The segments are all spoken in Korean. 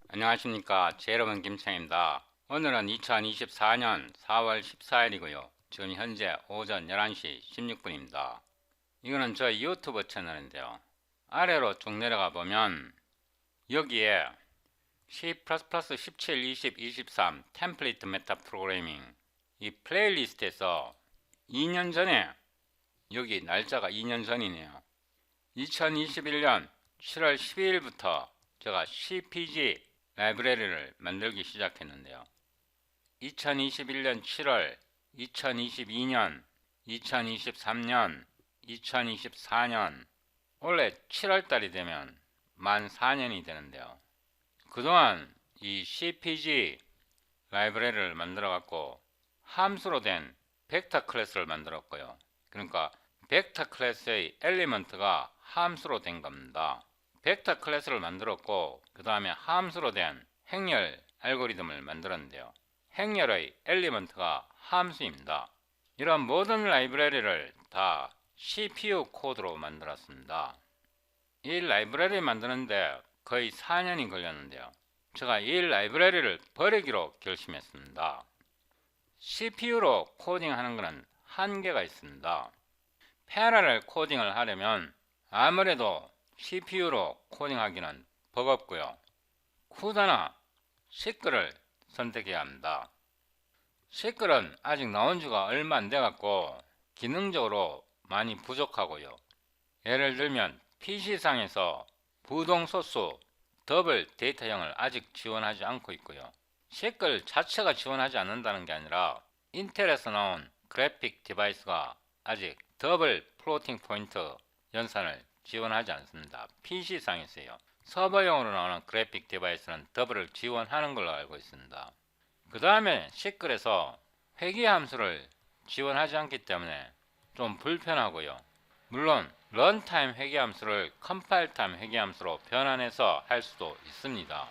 안녕하십니까. 제 여러분 김창입니다. 오늘은 2024년 4월 14일이고요. 지금 현재 오전 11시 16분입니다. 이거는 저희 유튜브 채널인데요. 아래로 쭉 내려가 보면 여기에 C++ 17, 20, 23 템플레이트 메타 프로그래밍 이 플레이리스트에서 2년 전에 여기 날짜가 2년 전이네요. 2021년 7월 12일부터 제가 CPG 라이브러리를 만들기 시작했는데요. 2021년 7월, 2022년, 2023년, 2024년, 올해 7월달이 되면 만 4년이 되는데요. 그동안 이 CPG 라이브러리를 만들어 갖고 함수로 된 벡터 클래스를 만들었고요. 그러니까 벡터 클래스의 엘리먼트가 함수로 된 겁니다. 벡터 클래스를 만들었고 그 다음에 함수로 된 행렬 알고리즘을 만들었는데요. 행렬의 엘리먼트가 함수입니다. 이런 모든 라이브러리를 다 CPU 코드로 만들었습니다. 이 라이브러리 만드는데 거의 4년이 걸렸는데요. 제가 이 라이브러리를 버리기로 결심했습니다. CPU로 코딩하는 것은 한계가 있습니다. 패러렐 코딩을 하려면 아무래도 CPU로 코딩하기는 버겁고요. 쿠다나 시클을 선택해야 합니다. 시클은 아직 나온 지가 얼마 안 돼갖고 기능적으로 많이 부족하고요. 예를 들면 PC상에서 부동소수 더블 데이터형을 아직 지원하지 않고 있고요. 시클 자체가 지원하지 않는다는 게 아니라 인텔에서 나온 그래픽 디바이스가 아직 더블 플로팅 포인트 연산을 지원하지 않습니다. PC상에서요. 서버용으로 나오는 그래픽 디바이스는 더블을 지원하는 걸로 알고 있습니다. 그 다음에 시클에서 회귀 함수를 지원하지 않기 때문에 좀 불편하고요. 물론 런타임 회귀 함수를 컴파일 타임 회귀 함수로 변환해서 할 수도 있습니다.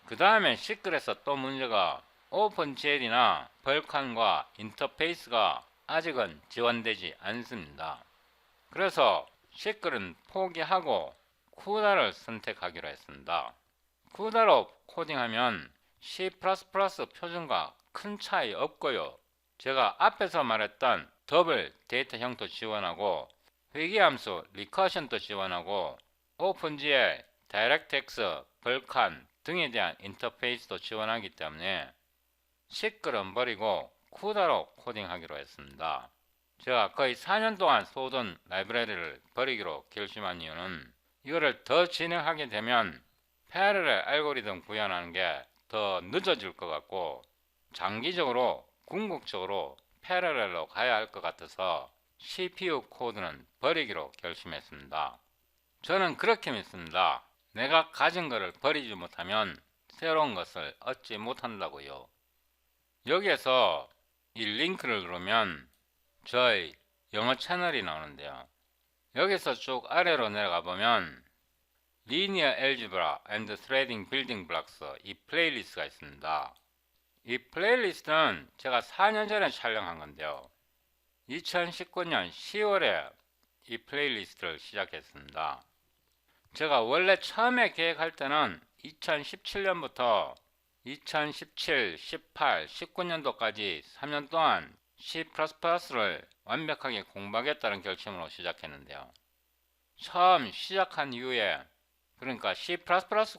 그 다음에 시클에서 또 문제가 오픈GL이나 벌칸과 인터페이스가 아직은 지원되지 않습니다. 그래서 시클은 포기하고 쿠다를 선택하기로 했습니다. 쿠다로 코딩하면 C++ 표준과 큰 차이 없고요. 제가 앞에서 말했던 더블 데이터형도 지원하고 회귀함수 리커션도 지원하고 오픈GL, 다이렉트X, 벌칸 등에 대한 인터페이스도 지원하기 때문에 시클은 버리고 쿠다로 코딩하기로 했습니다. 제가 거의 4년 동안 쏘던 라이브러리를 버리기로 결심한 이유는 이거를 더 진행하게 되면 패러렐 알고리즘 구현하는 게 더 늦어질 것 같고 장기적으로 궁극적으로 패러렐로 가야 할 것 같아서 CPU 코드는 버리기로 결심했습니다. 저는 그렇게 믿습니다. 내가 가진 것을 버리지 못하면 새로운 것을 얻지 못한다고요. 여기에서 이 링크를 누르면 저희 영어 채널이 나오는데요. 여기서 쭉 아래로 내려가 보면 Linear Algebra and Threading Building Blocks 이 플레이리스트가 있습니다. 이 플레이리스트는 제가 4년 전에 촬영한 건데요. 2019년 10월에 이 플레이리스트를 시작했습니다. 제가 원래 처음에 계획할 때는 2017년부터 2017, 18, 19년도까지 3년 동안 C++를 완벽하게 공부하겠다는 결심으로 시작했는데요. 처음 시작한 이후에 그러니까 C++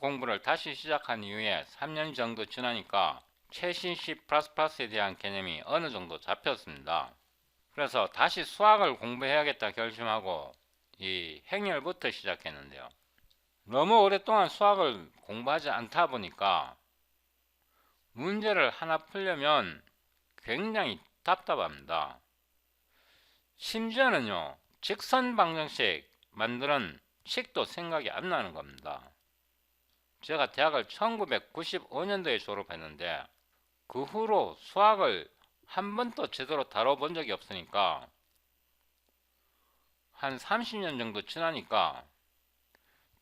공부를 다시 시작한 이후에 3년 정도 지나니까 최신 C++에 대한 개념이 어느 정도 잡혔습니다. 그래서 다시 수학을 공부해야겠다 결심하고 이 행렬부터 시작했는데요. 너무 오랫동안 수학을 공부하지 않다 보니까 문제를 하나 풀려면 굉장히 답답합니다. 심지어는요, 직선 방정식 만드는 식도 생각이 안 나는 겁니다. 제가 대학을 1995년도에 졸업했는데 그 후로 수학을 한 번도 제대로 다뤄본 적이 없으니까 한 30년 정도 지나니까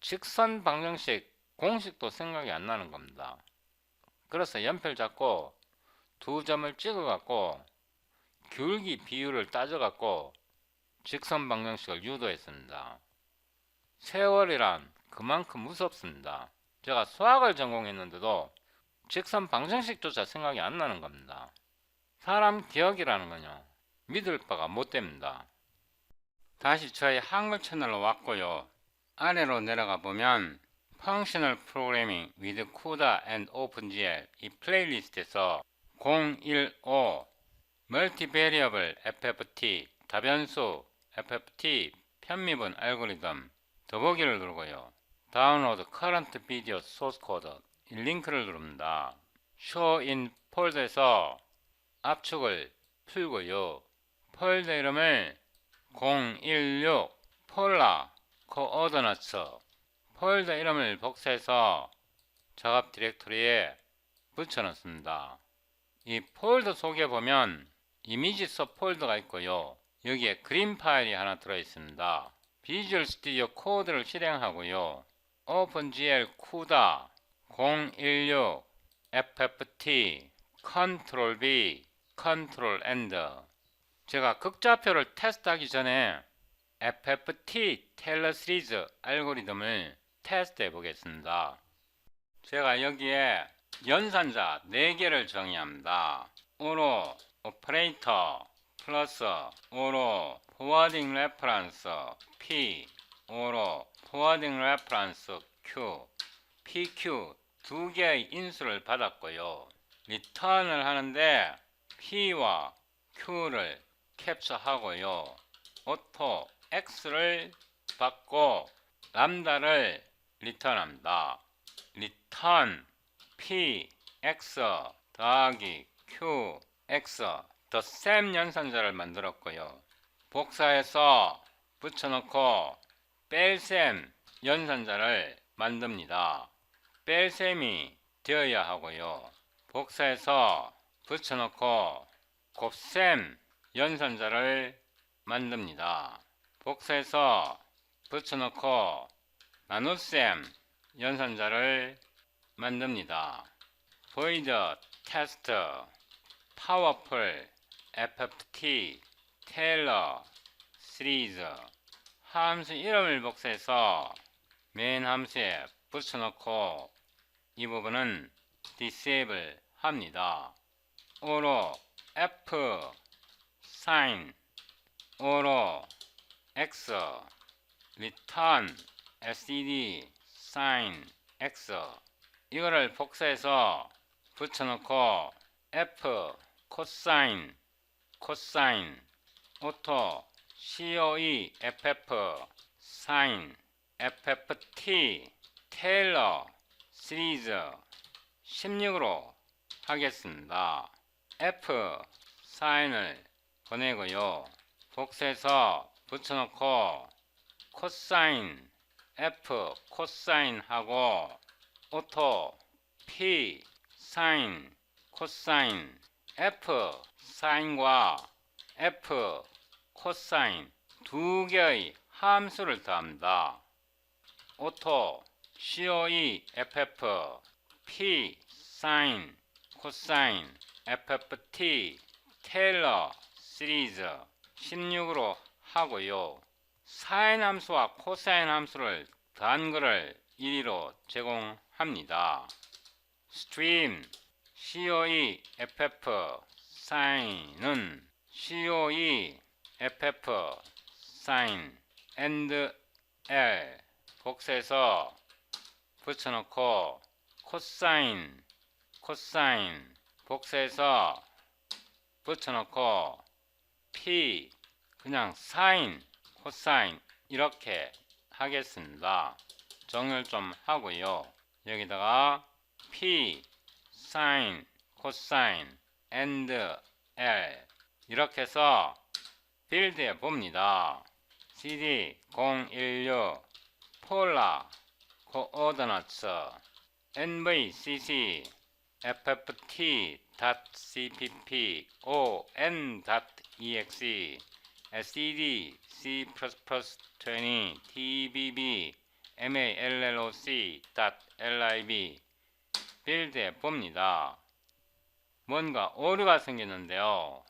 직선 방정식 공식도 생각이 안 나는 겁니다. 그래서 연필 잡고 두 점을 찍어 갖고 기울기 비율을 따져 갖고 직선 방정식을 유도했습니다. 세월이란 그만큼 무섭습니다. 제가 수학을 전공했는데도 직선 방정식조차 생각이 안 나는 겁니다. 사람 기억이라는 건요, 믿을 바가 못 됩니다. 다시 저희 한글 채널로 왔고요. 아래로 내려가 보면 Functional Programming with CUDA and OpenGL 이 플레이리스트에서 015 Multivariable FFT 다변수 FFT 편미분 알고리즘 더보기를 누르고요. 다운로드 Current Video Source Code 이 링크를 누릅니다. Show in 폴더에서 압축을 풀고요. 폴더 이름을 016 폴라 코오더너츠 폴더 이름을 복사해서 작업 디렉토리에 붙여넣습니다. 이 폴더 속에 보면 이미지 섭 폴더가 있고요. 여기에 그림 파일이 하나 들어있습니다. 비주얼 스튜디오 코드를 실행하고요. 오픈GL CUDA 016 FFT Ctrl V Ctrl Enter 제가 극좌표를 테스트하기 전에 FFT 테일러 시리즈 알고리즘을 테스트해 보겠습니다. 제가 여기에 연산자 4개를 정의합니다. 오로 오퍼레이터 플러스 오로 포워딩 레퍼런스 P 오로 포워딩 레퍼런스 Q PQ 2개의 인수를 받았고요. 리턴을 하는데 P와 Q를 캡처하고요. 오토 X를 받고 람다를 리턴합니다. 리턴 P X 더하기 Q X 더 셈 연산자를 만들었고요. 복사해서 붙여넣고 뺄셈 연산자를 만듭니다. 뺄셈이 되어야 하고요. 복사해서 붙여넣고 곱셈 연산자를 만듭니다. 복사해서 붙여넣고 나눗셈 연산자를 만듭니다. void test powerful fft tailor series 함수 이름을 복사해서 메인 함수에 붙여넣고 이 부분은 disable 합니다. 오로 f sin 오로 x return std sin x 이거를 복사해서 붙여넣고 f cosine cosine 오토 coe ff sin fft 테일러 시리즈 16으로 하겠습니다. f sine을 보내고요. 복사해서 붙여넣고 cosine f cosine 하고 오토 p sin cosine f sine과 f cosine 두 개의 함수를 더합니다. 오토 coe ff p sin cosine fft 테일러 시리즈 16으로 하고요. 사인 함수와 코사인 함수를 더한 것을 1로 제공합니다. stream coe ff sine은 coe ff sin and l 복사해서 붙여넣고 cosine cosine 복사해서 붙여넣고 p 그냥 sin cosine 이렇게 하겠습니다. 정렬 좀 하고요. 여기다가 p sin cosine and l 이렇게 해서 빌드해 봅니다. cd 016 폴라 코오더너츠 nvcc fft.cpp on.exe std c++20 tbb malloc.lib 빌드해 봅니다. 뭔가 오류가 생겼는데요.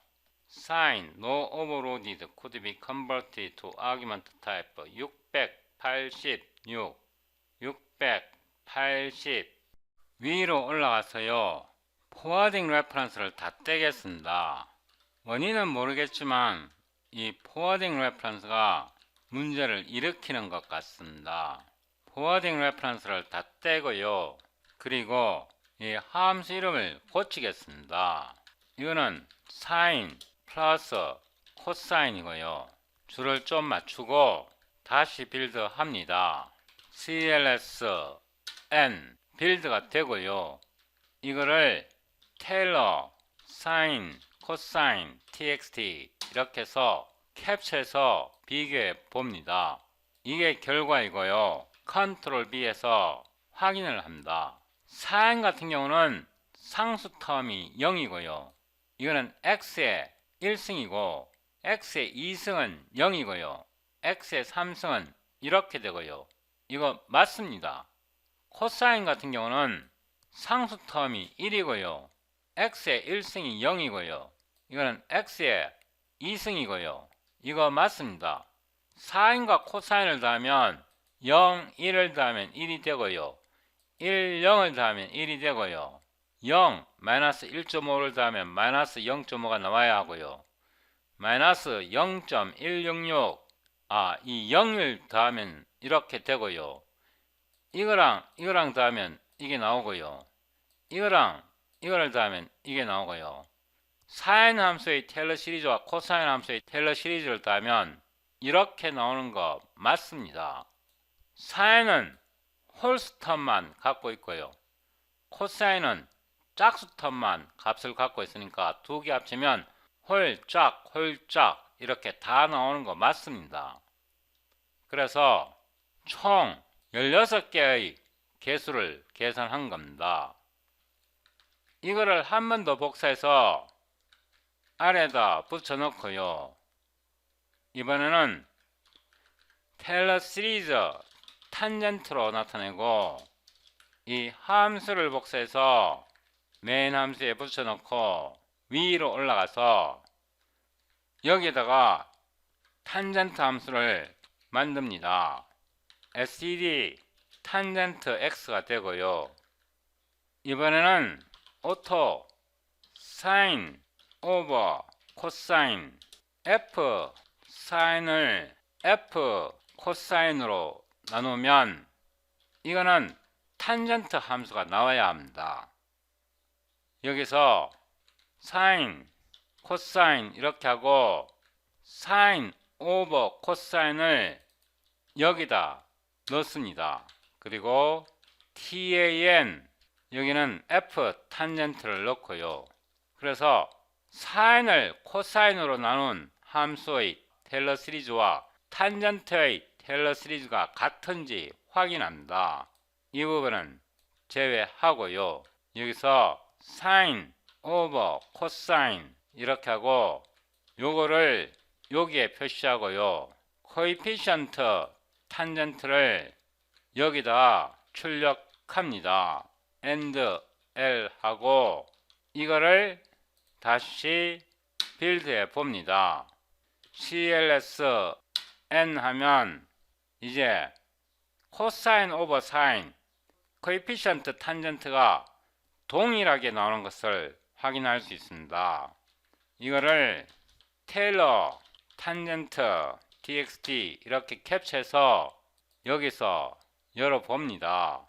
sign no overloaded could be converted to argument type 686 L10 위로 올라가서요. 포워딩 레퍼런스를 다 떼겠습니다. 원인은 모르겠지만 이 포워딩 레퍼런스가 문제를 일으키는 것 같습니다. 포워딩 레퍼런스를 다 떼고요. 그리고 이 함수 이름을 고치겠습니다. 이거는 사인 플러스 코사인이고요. 줄을 좀 맞추고 다시 빌드 합니다. CLS N 빌드가 되고요. 이거를 테일러 사인 코사인 txt 이렇게 해서 캡처해서 비교해 봅니다. 이게 결과이고요. 컨트롤 B에서 확인을 합니다. 사인 같은 경우는 상수 텀이 0이고요. 이거는 x의 1승이고 x의 2승은 0이고요. x의 3승은 이렇게 되고요. 이거 맞습니다. 코사인 같은 경우는 상수 텀이 1이고요. x의 1승이 0이고요. 이거는 x의 2승이고요. 이거 맞습니다. 사인과 코사인을 더하면 0, 1을 더하면 1이 되고요. 1, 0을 더하면 1이 되고요. 0, 마이너스 1.5를 더하면 마이너스 0.5가 나와야 하고요. 마이너스 0.166, 이 0을 더하면 이렇게 되고요. 이거랑 더하면 이게 나오고요. 이거를 더하면 이게 나오고요. 사인 함수의 테일러 시리즈와 코사인 함수의 테일러 시리즈를 더하면 이렇게 나오는 거 맞습니다. 사인은 홀수 텀만 갖고 있고요. 코사인은 짝수 텀만 값을 갖고 있으니까 두 개 합치면 홀짝 이렇게 다 나오는 거 맞습니다. 그래서 총 16개의 개수를 계산한 겁니다. 이거를 한 번 더 복사해서 아래에다 붙여놓고요. 이번에는 테일러 시리즈 탄젠트로 나타내고 이 함수를 복사해서 메인 함수에 붙여놓고 위로 올라가서 여기에다가 탄젠트 함수를 만듭니다. std 탄젠트 x가 되고요. 이번에는 오토 사인 오버 코사인 f 사인을 f 코사인으로 나누면 이거는 탄젠트 함수가 나와야 합니다. 여기서 사인 코사인 이렇게 하고 사인 오버 코사인을 여기다 넣습니다. 그리고 tan 여기는 f 탄젠트를 넣고요. 그래서 사인을 코사인으로 나눈 함수의 테일러 시리즈와 탄젠트의 테일러 시리즈가 같은지 확인합니다. 이 부분은 제외하고요. 여기서 사인 오버 코사인 이렇게 하고 요거를 여기에 표시하고요. 코에피션트 탄젠트를 여기다 출력합니다. and L 하고 이거를 다시 빌드해 봅니다. CLS N 하면 이제 코사인 오버 사인 코에피션트 탄젠트가 동일하게 나오는 것을 확인할 수 있습니다. 이거를 테일러 탄젠트 txt 이렇게 캡처해서 여기서 열어봅니다.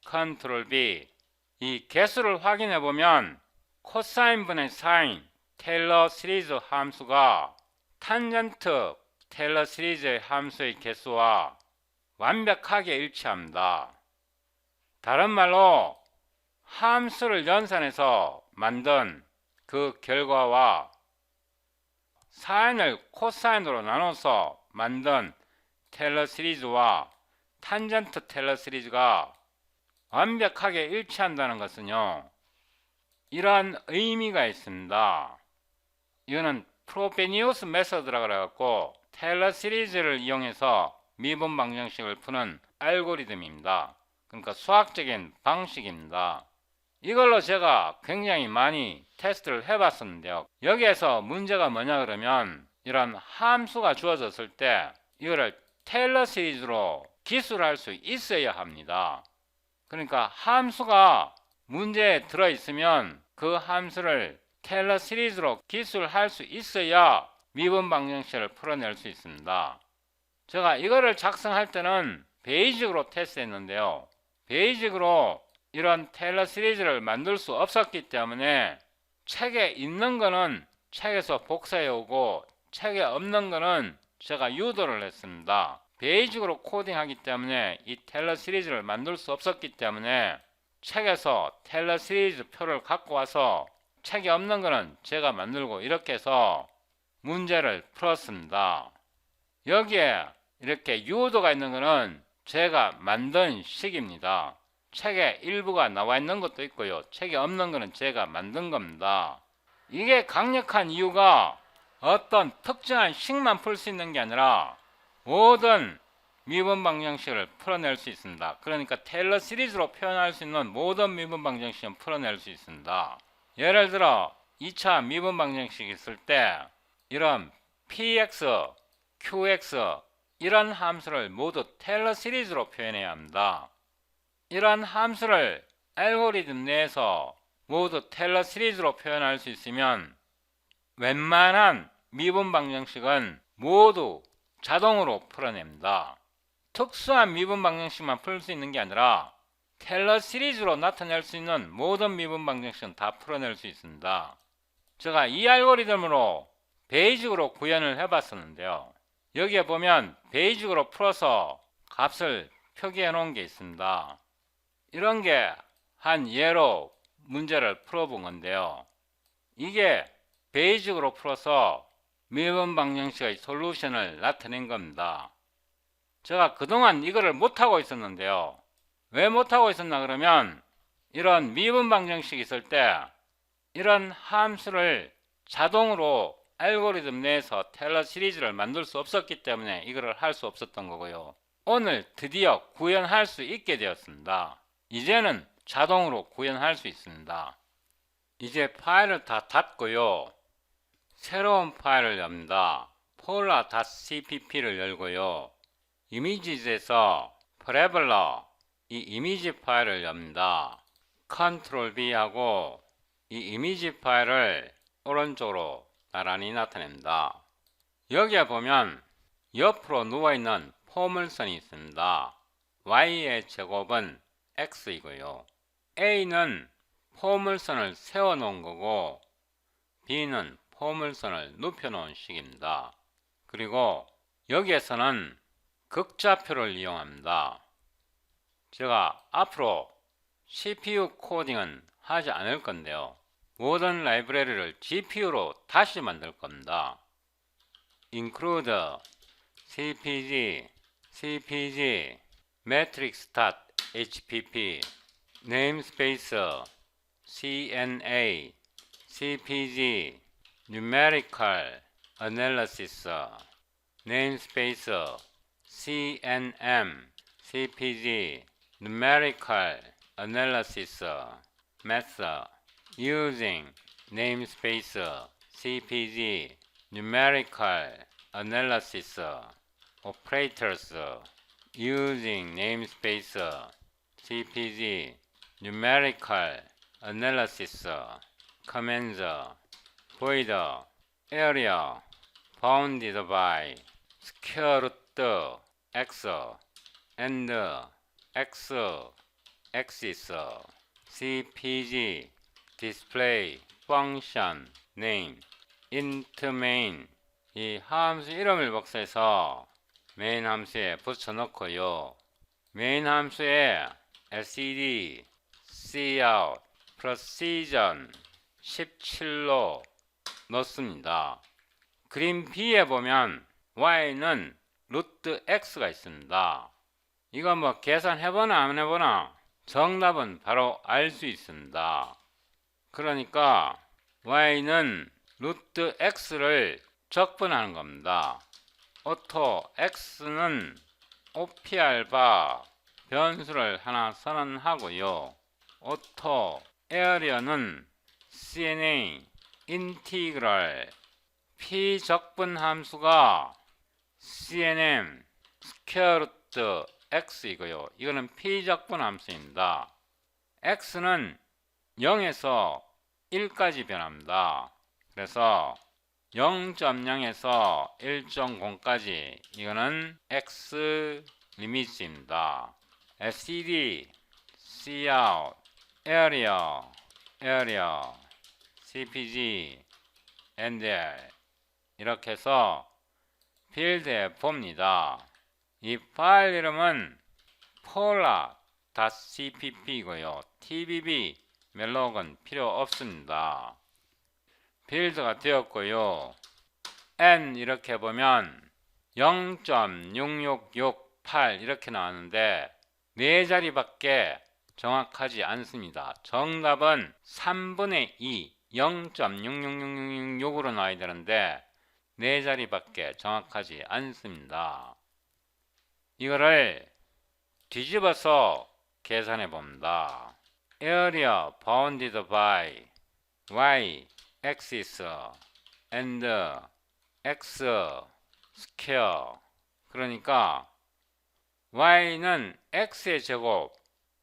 컨트롤 B 이 개수를 확인해 보면 코사인분의 사인 테일러 시리즈 함수가 탄젠트 테일러 시리즈의 함수의 개수와 완벽하게 일치합니다. 다른 말로 함수를 연산해서 만든 그 결과와 사인을 코사인으로 나눠서 만든 테일러 시리즈와 탄젠트 테일러 시리즈가 완벽하게 일치한다는 것은요, 이러한 의미가 있습니다. 이거는 프로베니우스 메서드라 그래갖고 테일러 시리즈를 이용해서 미분 방정식을 푸는 알고리즘입니다. 그러니까 수학적인 방식입니다. 이걸로 제가 굉장히 많이 테스트를 해봤었는데요. 여기에서 문제가 뭐냐 그러면 이런 함수가 주어졌을 때 이거를 테일러 시리즈로 기술할 수 있어야 합니다. 그러니까 함수가 문제에 들어있으면 그 함수를 테일러 시리즈로 기술할 수 있어야 미분 방정식을 풀어낼 수 있습니다. 제가 이거를 작성할 때는 베이직으로 테스트했는데요. 베이직으로 이런 테일러 시리즈를 만들 수 없었기 때문에 책에 있는 거는 책에서 복사해 오고 책에 없는 거는 제가 유도를 했습니다. 베이직으로 코딩하기 때문에 이 테일러 시리즈를 만들 수 없었기 때문에 책에서 테일러 시리즈 표를 갖고 와서 책에 없는 거는 제가 만들고 이렇게 해서 문제를 풀었습니다. 여기에 이렇게 유도가 있는 거는 제가 만든 식입니다. 책에 일부가 나와 있는 것도 있고요. 책에 없는 거는 제가 만든 겁니다. 이게 강력한 이유가 어떤 특정한 식만 풀 수 있는 게 아니라 모든 미분 방정식을 풀어낼 수 있습니다. 그러니까 테일러 시리즈로 표현할 수 있는 모든 미분 방정식은 풀어낼 수 있습니다. 예를 들어 2차 미분 방정식 있을 때 이런 px, qx 이런 함수를 모두 테일러 시리즈로 표현해야 합니다. 이런 함수를 알고리즘 내에서 모두 테일러 시리즈로 표현할 수 있으면 웬만한 미분 방정식은 모두 자동으로 풀어냅니다. 특수한 미분 방정식만 풀 수 있는 게 아니라 테일러 시리즈로 나타낼 수 있는 모든 미분 방정식은 다 풀어낼 수 있습니다. 제가 이 알고리즘으로 베이직으로 구현을 해봤었는데요. 여기에 보면 베이직으로 풀어서 값을 표기해 놓은 게 있습니다. 이런 게 한 예로 문제를 풀어본 건데요. 이게 베이직으로 풀어서 미분 방정식의 솔루션을 나타낸 겁니다. 제가 그동안 이거를 못하고 있었는데요. 왜 못하고 있었나 그러면 이런 미분 방정식이 있을 때 이런 함수를 자동으로 알고리즘 내에서 테일러 시리즈를 만들 수 없었기 때문에 이거를 할 수 없었던 거고요. 오늘 드디어 구현할 수 있게 되었습니다. 이제는 자동으로 구현할 수 있습니다. 이제 파일을 다 닫고요. 새로운 파일을 엽니다. polar.cpp를 열고요. 이미지에서 parabola 이 이미지 파일을 엽니다. Ctrl B 하고 이 이미지 파일을 오른쪽으로 나란히 나타냅니다. 여기에 보면 옆으로 누워있는 포물선이 있습니다. y의 제곱은 x이고요. a는 포물선을 세워놓은 거고 b는 포물선을 눕혀놓은 식입니다. 그리고 여기에서는 극좌표를 이용합니다. 제가 앞으로 CPU 코딩은 하지 않을 건데요. 모든 라이브러리를 GPU로 다시 만들 겁니다. include cpg matrix.hpp namespace cna cpg numerical analysis namespace cnm cpg numerical analysis method using namespace cpg numerical analysis operators using namespace cpg numerical analysis commands void area bounded by square root x and x axis cpg display function name int main 이 함수 이름을 복사해서 메인 함수에 붙여넣고요. 메인 함수에 lcd cout precision 17로 넣습니다. 그림 B에 보면 y는 루트 x가 있습니다. 이거 뭐 계산해보나 안 해보나 정답은 바로 알 수 있습니다. 그러니까 y는 루트 x를 적분하는 겁니다. 오토 x는 OPR 변수를 하나 선언하고요. 오토 에어리어는 cna 인티그럴 p 적분 함수가 cnm 스퀘어루트 x이고요. 이거는 피적분 함수입니다. x는 0에서 1까지 변합니다. 그래서 0.0에서 1.0까지 이거는 x 리미트입니다. std, cout, area, cpg, ndl 이렇게 해서 필드에 봅니다. 이 파일 이름은 polar.cpp이고요. tbb 멜록은 필요 없습니다. 필드가 되었고요. n 이렇게 보면 0.6668 이렇게 나왔는데 4자리밖에 정확하지 않습니다. 정답은 3분의 2 0.66666으로 나와야 되는데 4자리밖에 정확하지 않습니다. 이거를 뒤집어서 계산해 봅니다. area bounded by y axis and x square 그러니까 y는 x의 제곱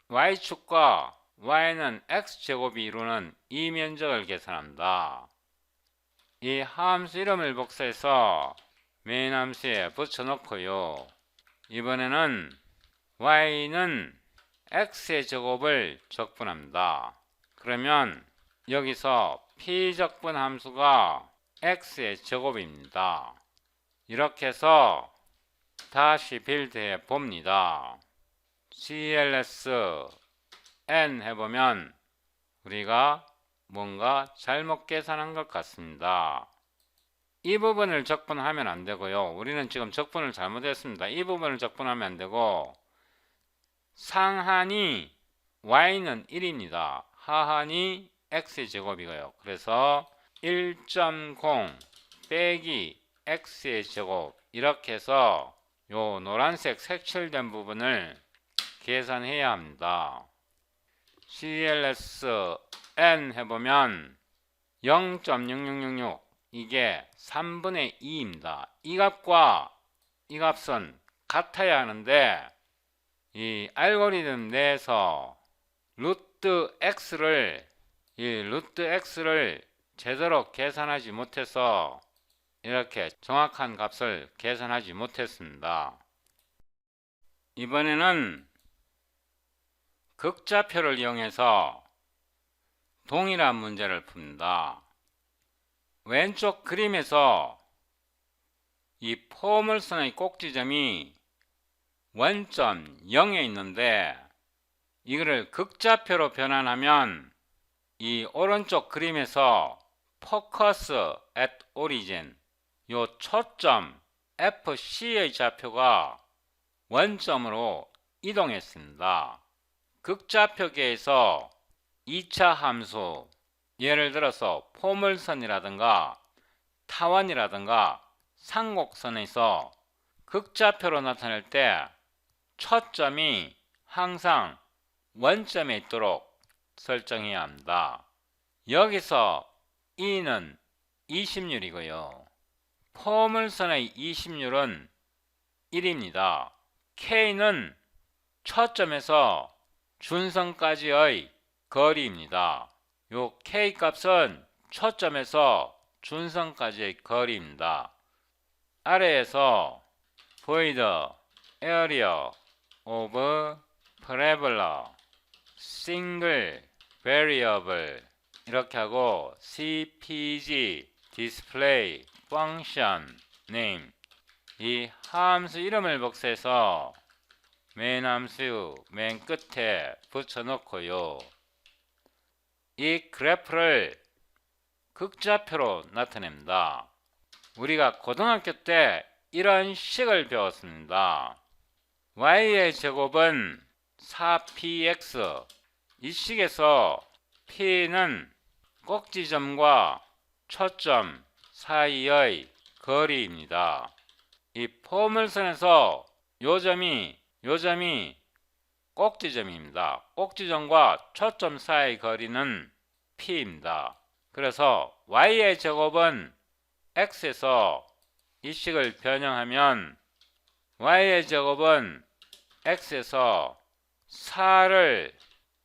y축과 y는 x제곱이 이루는 이 면적을 계산합니다. 이 함수 이름을 복사해서 메인 함수에 붙여놓고요. 이번에는 y는 x의 제곱을 적분합니다. 그러면 여기서 p적분 함수가 x의 제곱입니다. 이렇게 해서 다시 빌드해 봅니다. cls n 해보면 우리가 뭔가 잘못 계산한 것 같습니다. 이 부분을 적분하면 안 되고요. 우리는 지금 적분을 잘못했습니다. 이 부분을 적분하면 안 되고 상한이 y는 1입니다. 하한이 x의 제곱이고요. 그래서 1.0 빼기 x의 제곱 이렇게 해서 요 노란색 색칠된 부분을 계산해야 합니다. cls n 해보면 0.6666 이게 3분의 2입니다. 이 값과 이 값은 같아야 하는데 이 알고리즘 내에서 루트 x를 제대로 계산하지 못해서 이렇게 정확한 값을 계산하지 못했습니다. 이번에는 극좌표를 이용해서 동일한 문제를 풉니다. 왼쪽 그림에서 이 포물선의 꼭지점이 원점 0에 있는데 이거를 극좌표로 변환하면 이 오른쪽 그림에서 focus at origin 요 초점 FC의 좌표가 원점으로 이동했습니다. 극좌표계에서 2차 함수 예를 들어서 포물선이라든가 타원이라든가 상곡선에서 극좌표로 나타낼 때 초점이 항상 원점에 있도록 설정해야 합니다. 여기서 E는 이심률이고요. 포물선의 이심률은 1입니다. K는 초점에서 준선까지의 거리입니다. 요 K 값은 초점에서 준선까지의 거리입니다. 아래에서 void area of parabola single variable 이렇게 하고 cpg display function name 이 함수 이름을 복사해서 메인 함수 맨 끝에 붙여놓고요. 이 그래프를 극좌표로 나타냅니다. 우리가 고등학교 때 이런 식을 배웠습니다. y의 제곱은 4px 이 식에서 p는 꼭지점과 초점 사이의 거리입니다. 이 포물선에서 요 점이 꼭지점입니다. 꼭지점과 초점 사이의 거리는 p입니다. 그래서 y의 제곱은 x에서 이 식을 변형하면 y의 제곱은 x에서 4를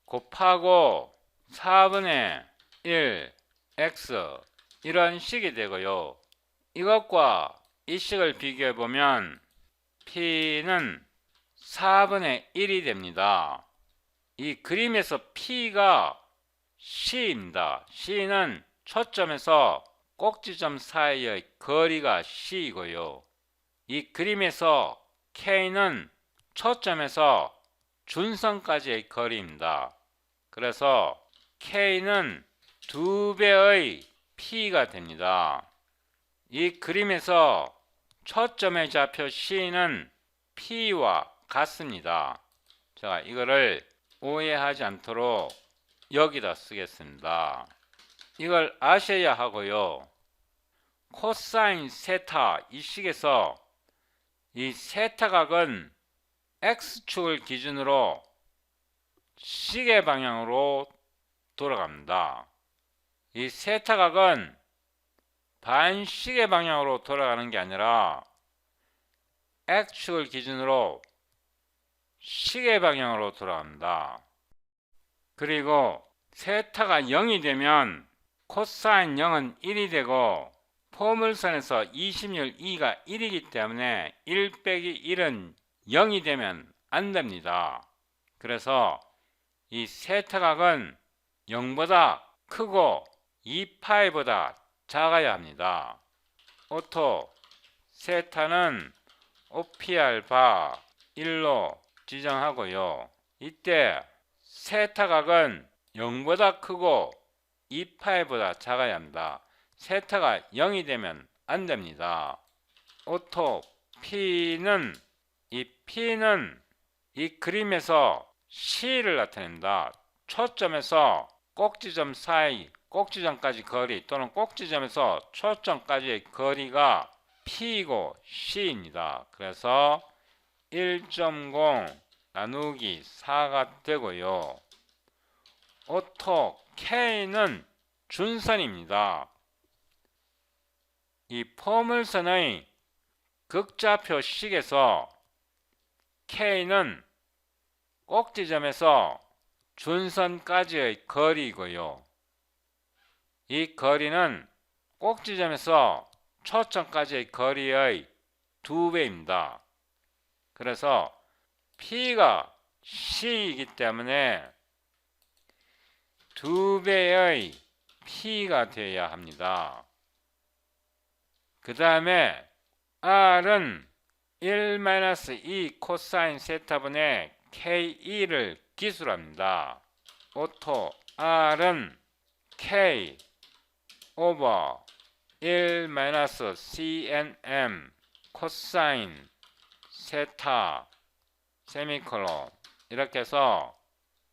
곱하고 4분의 1 x 이런 식이 되고요. 이것과 이 식을 비교해 보면 p는 4분의 1이 됩니다. 이 그림에서 p가 c입니다. c는 초점에서 꼭지점 사이의 거리가 c이고요. 이 그림에서 k는 초점에서 준선까지의 거리입니다. 그래서 k는 2배의 p가 됩니다. 이 그림에서 초점의 좌표 c는 p와 같습니다. 자, 이거를 오해하지 않도록 여기다 쓰겠습니다. 이걸 아셔야 하고요. 코사인 세타 이 식에서 이 세타각은 x축을 기준으로 시계 방향으로 돌아갑니다. 이 세타각은 반시계 방향으로 돌아가는 게 아니라 x축을 기준으로 시계 방향으로 돌아갑니다. 그리고 세타가 0이 되면 코사인 0은 1이 되고 포물선에서 20율 2가 1이기 때문에 1 빼기 1은 0이 되면 안 됩니다. 그래서 이 세타각은 0보다 크고 2파이보다 작아야 합니다. 오토 세타는 OPR 바 1로 지정하고요. 이때 세타각은 0보다 크고 2파이보다 작아야 합니다. 세타가 0이 되면 안 됩니다. 오토 P는 이 그림에서 C를 나타낸다. 초점에서 꼭지점 사이, 꼭지점까지 거리 또는 꼭지점에서 초점까지의 거리가 P이고 C입니다. 그래서 1.0 나누기 4가 되고요. 오토 K는 준선입니다. 이 포물선의 극좌표 식에서 K는 꼭지점에서 준선까지의 거리이고요. 이 거리는 꼭지점에서 초점까지의 거리의 2배입니다. 그래서 P가 C이기 때문에 2배의 P가 되어야 합니다. 그 다음에 R은 1-2 코사인 세타분의 K2를 기술합니다. 오토 R은 K 오버 1-CNM 코사인 세타 세미콜론 이렇게 해서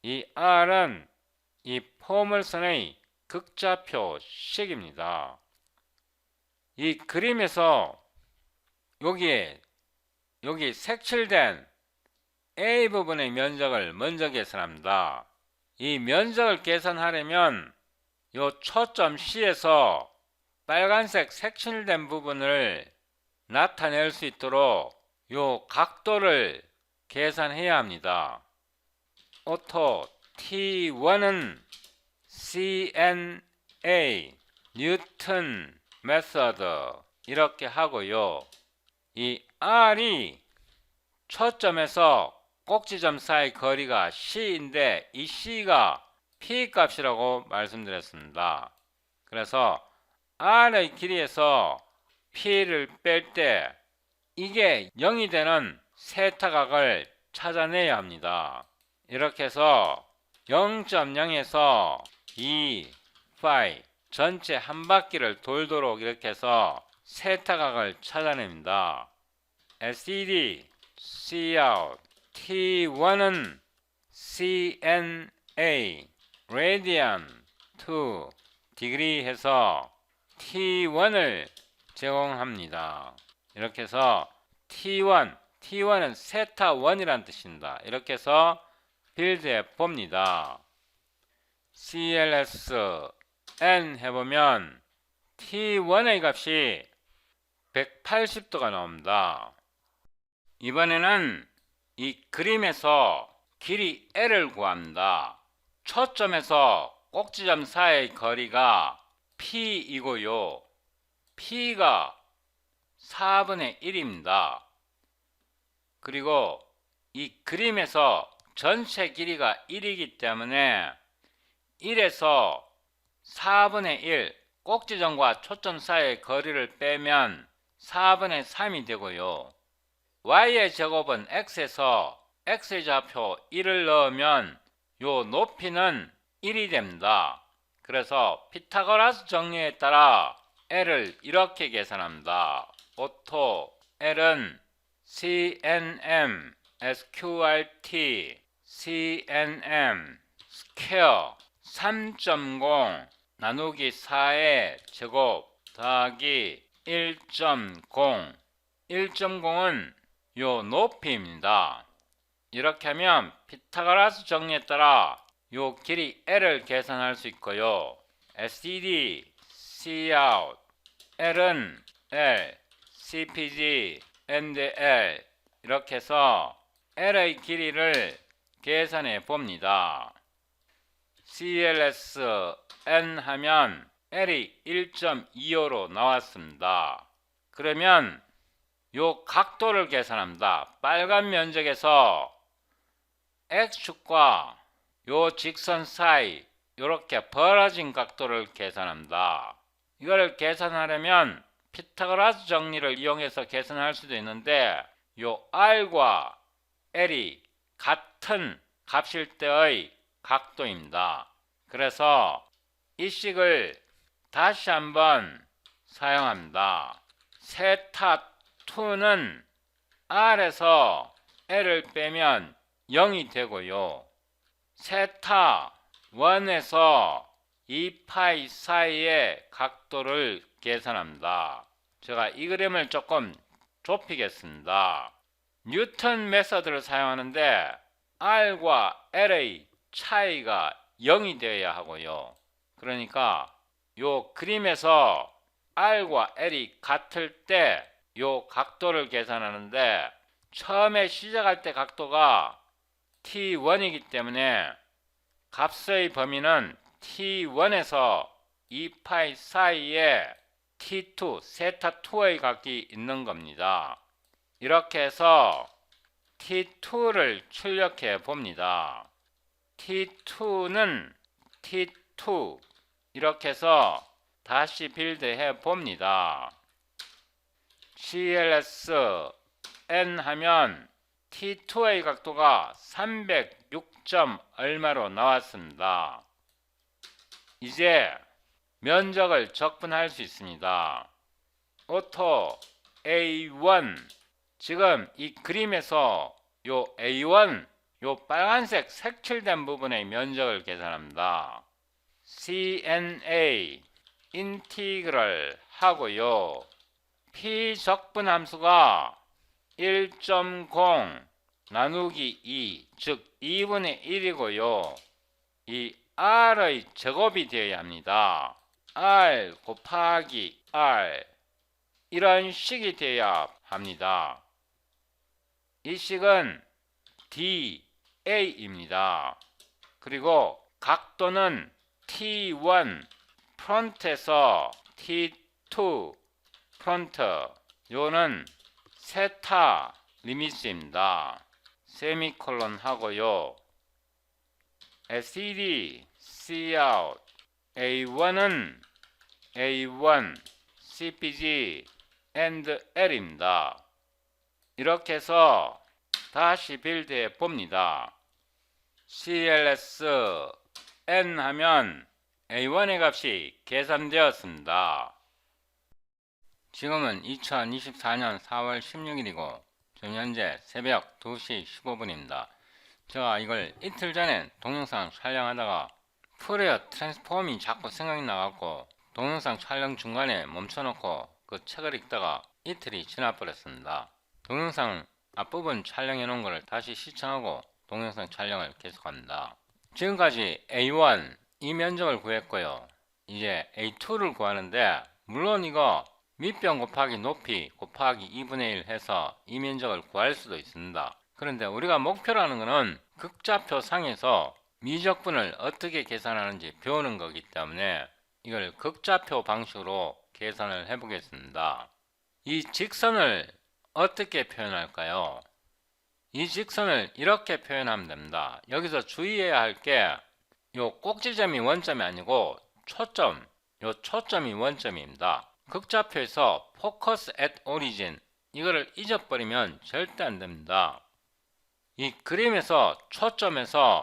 이 R은 이 포물선의 극좌표 식입니다. 이 그림에서 여기 색칠된 A 부분의 면적을 먼저 계산합니다. 이 면적을 계산하려면 요 초점 C에서 빨간색 색칠된 부분을 나타낼 수 있도록 요 각도를 계산해야 합니다. 오토 T1은 CNA 뉴턴 메서드 이렇게 하고요. 이 R이 초점에서 꼭지점 사이 거리가 C인데 이 C가 P 값이라고 말씀드렸습니다. 그래서 R의 길이에서 P를 뺄 때 이게 0이 되는 세타각을 찾아내야 합니다. 이렇게 해서 0.0에서 2, 5 전체 한 바퀴를 돌도록 이렇게 해서 세타각을 찾아냅니다. SED, Cout, T1은 CNA, Radian, 2, Degree 해서 T1을 제공합니다. 이렇게 해서 T1은 세타1이란 뜻입니다. 이렇게 해서 빌드해 봅니다. CLS N 해보면 T1의 값이 180도가 나옵니다. 이번에는 이 그림에서 길이 L을 구합니다. 초점에서 꼭지점 사이의 거리가 P이고요. P가 4분의 1입니다. 그리고 이 그림에서 전체 길이가 1이기 때문에 1에서 4분의 1 꼭지점과 초점 사이의 거리를 빼면 4분의 3이 되고요. y의 제곱은 x에서 x의 좌표 1을 넣으면 요 높이는 1이 됩니다. 그래서 피타고라스 정리에 따라 L을 이렇게 계산합니다. 오토 L은 CNM SQRT CNM 스퀘어 3.0 나누기 4의 제곱 더하기 1.0 1.0은 요 높이입니다. 이렇게 하면 피타고라스 정리에 따라 요 길이 L을 계산할 수 있고요. SED, Cout, L은 L, CPG, and L 이렇게 해서 L의 길이를 계산해 봅니다. CLS N 하면 L이 1.25로 나왔습니다. 그러면 요 각도를 계산합니다. 빨간 면적에서 X축과 요 직선 사이 요렇게 벌어진 각도를 계산합니다. 이거를 계산하려면 피타고라스 정리를 이용해서 계산할 수도 있는데 요 R과 L이 같은 값일 때의 각도입니다. 그래서 이 식을 다시 한번 사용합니다. 세타 2는 R에서 L을 빼면 0이 되고요. 세타 1에서 2파이 사이의 각도를 계산합니다. 제가 이 그림을 조금 좁히겠습니다. 뉴턴 메서드를 사용하는데 R과 L의 차이가 0이 되어야 하고요. 그러니까 요 그림에서 R과 L이 같을 때 요 각도를 계산하는데 처음에 시작할 때 각도가 T1이기 때문에 값의 범위는 T1에서 2파이 사이에 T2, 세타2의 각이 있는 겁니다. 이렇게 해서 T2를 출력해 봅니다. T2는 T2 이렇게 해서 다시 빌드해 봅니다. CLS N 하면 T2의 각도가 306점 얼마로 나왔습니다. 이제 면적을 적분할 수 있습니다. 오토 A1 지금 이 그림에서 요 A1 요 빨간색 색칠된 부분의 면적을 계산합니다. CNA 인티그럴 하고요. P 적분 함수가 1.0 나누기 2, 즉 2분의 1이고요. 이 R의 제곱이 되어야 합니다. R 곱하기 R 이런 식이 되어야 합니다. 이 식은 DA입니다. 그리고 각도는 T1 프론트에서 T2 프론트 요는 세타 리미스입니다. 세미콜론 하고요. SED, Cout, A1은 A1, CPG, and L입니다. 이렇게 해서 다시 빌드해 봅니다. CLS N 하면 A1의 값이 계산되었습니다. 지금은 2024년 4월 16일이고 지금 현재 새벽 2시 15분입니다. 제가 이걸 이틀 전에 동영상 촬영하다가 푸리어 트랜스폼이 자꾸 생각이 나갖고 동영상 촬영 중간에 멈춰놓고 그 책을 읽다가 이틀이 지나버렸습니다. 동영상 앞부분 촬영해 놓은 것을 다시 시청하고 동영상 촬영을 계속합니다. 지금까지 A1 이 면적을 구했고요. 이제 A2를 구하는데 물론 이거 밑변 곱하기 높이 곱하기 2분의 1 해서 이 면적을 구할 수도 있습니다. 그런데 우리가 목표라는 것은 극좌표 상에서 미적분을 어떻게 계산하는지 배우는 거기 때문에 이걸 극좌표 방식으로 계산을 해 보겠습니다. 이 직선을 어떻게 표현할까요? 이 직선을 이렇게 표현하면 됩니다. 여기서 주의해야 할 게 요 꼭지점이 원점이 아니고 초점, 요 초점이 원점입니다. 극좌표에서 focus at origin 이거를 잊어버리면 절대 안 됩니다. 이 그림에서 초점에서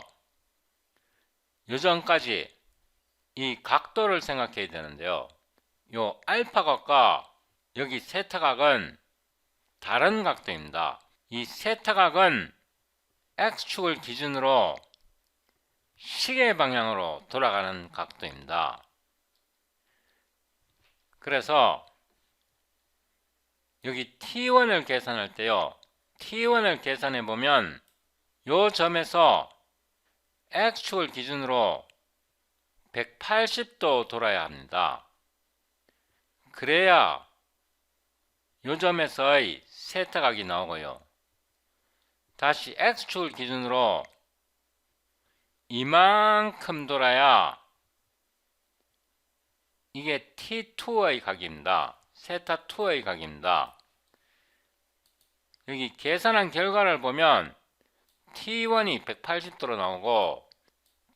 요점까지 이 각도를 생각해야 되는데요. 요 알파각과 여기 세타각은 다른 각도입니다. 이 세타각은 X축을 기준으로 시계 방향으로 돌아가는 각도입니다. 그래서 여기 T1을 계산할 때요. T1을 계산해 보면 요 점에서 X축을 기준으로 180도 돌아야 합니다. 그래야 요 점에서의 세타각이 나오고요. 다시 X축을 기준으로 이만큼 돌아야 이게 T2의 각입니다. 세타2의 각입니다. 여기 계산한 결과를 보면 T1이 180도로 나오고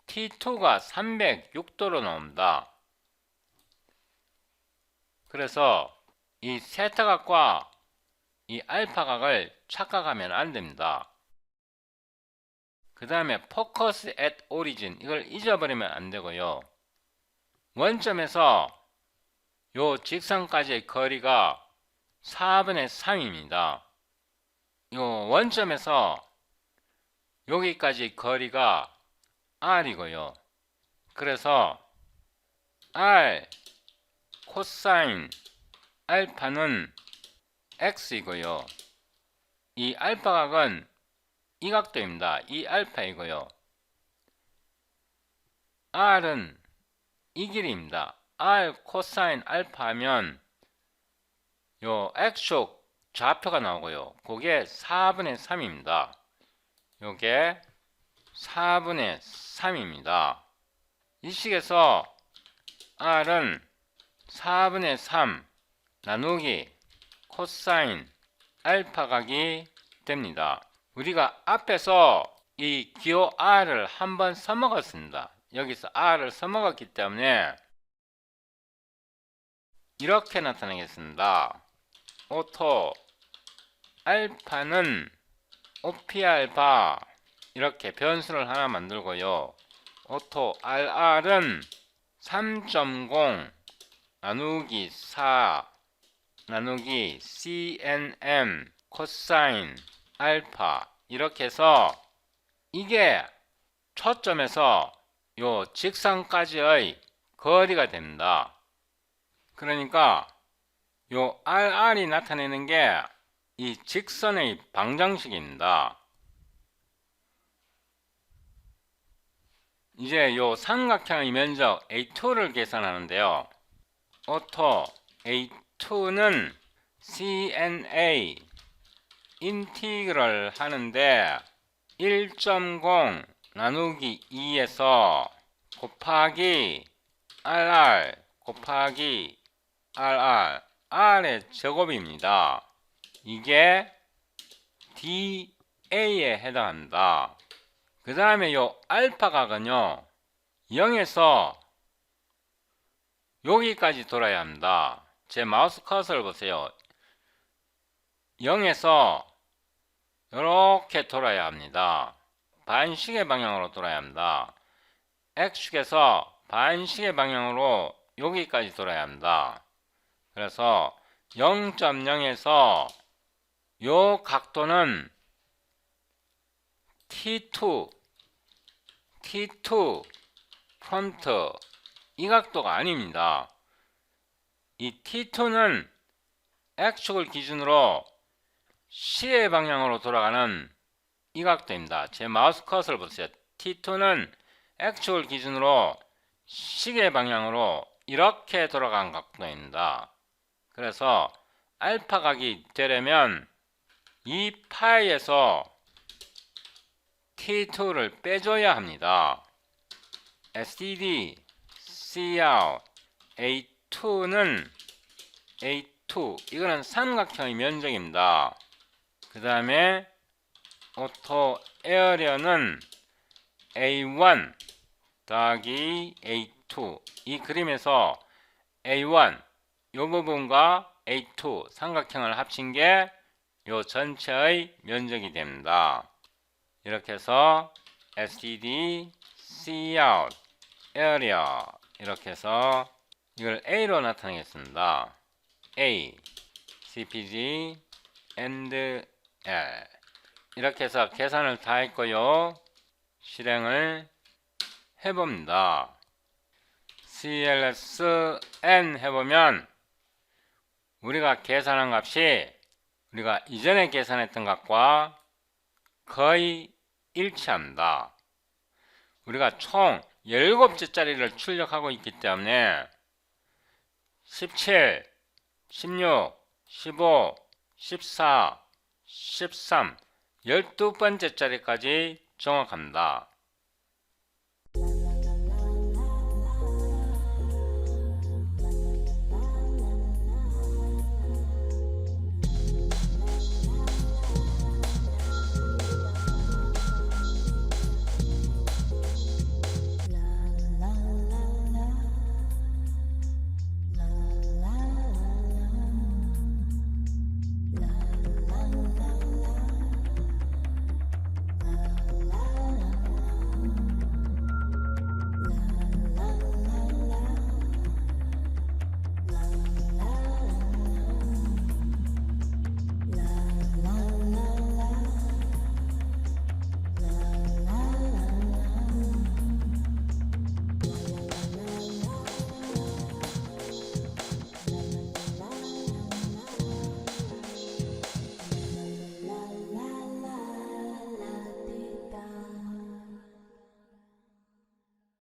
T2가 306도로 나옵니다. 그래서 이 세타각과 이 알파각을 착각하면 안 됩니다. 그 다음에 focus at origin 이걸 잊어버리면 안 되고요. 원점에서 요 직선까지의 거리가 4분의 3입니다. 요 원점에서 여기까지 거리가 r이고요. 그래서 r 코사인 알파는 x이고요. 이 알파각은 이 각도입니다. 이 알파이고요. r은 이 길이입니다. r 코사인 알파 하면 요 x축 좌표가 나오고요. 그게 4분의 3입니다. 요게 4분의 3입니다. 이 식에서 r은 4분의 3 나누기 코사인 알파각이 됩니다. 우리가 앞에서 이 기호 r을 한번 써먹었습니다. 여기서 r을 써먹었기 때문에 이렇게 나타내겠습니다. 오토 알파는 OP알파 이렇게 변수를 하나 만들고요. 오토 RR은 3.0 나누기 4 나누기 CNM 코사인 알파 이렇게 해서 이게 초점에서 요 직선까지의 거리가 됩니다. 그러니까 요 RR이 나타내는 게 이 직선의 방정식입니다. 이제 요 삼각형의 면적 A2를 계산하는데요. 오토 A2는 CNA 인티그럴 하는데 1.0 나누기 2에서 곱하기 RR 곱하기 RR R의 제곱입니다. 이게 DA에 해당합니다. 그 다음에 요 알파각은요 0에서 여기까지 돌아야 합니다. 제 마우스 커서를 보세요. 0에서 이렇게 돌아야 합니다. 반시계 방향으로 돌아야 합니다. X축에서 반시계 방향으로 여기까지 돌아야 합니다. 그래서 0.0에서 요 각도는 T2 프론트 이 각도가 아닙니다. 이 T2는 X축을 기준으로 시계 방향으로 돌아가는 이 각도입니다. 제 마우스 커서를 보세요. T2는 X축을 기준으로 시계 방향으로 이렇게 돌아간 각도입니다. 그래서 알파각이 되려면 이 파이에서 T2를 빼줘야 합니다. std cout a2는 a2 이거는 삼각형의 면적입니다. 그 다음에 auto area는 a1 더하기 a2 이 그림에서 a1 요 부분과 a2 삼각형을 합친 게 요 전체의 면적이 됩니다. 이렇게 해서 std cout area 이렇게 해서 이걸 a로 나타내겠습니다. a cpg and l 이렇게 해서 계산을 다 했고요. 실행을 해봅니다. clsn 해보면 우리가 계산한 값이 우리가 이전에 계산했던 값과 거의 일치합니다. 우리가 총 17자리를 출력하고 있기 때문에 17, 16, 15, 14, 13, 12번째 자리까지 정확합니다.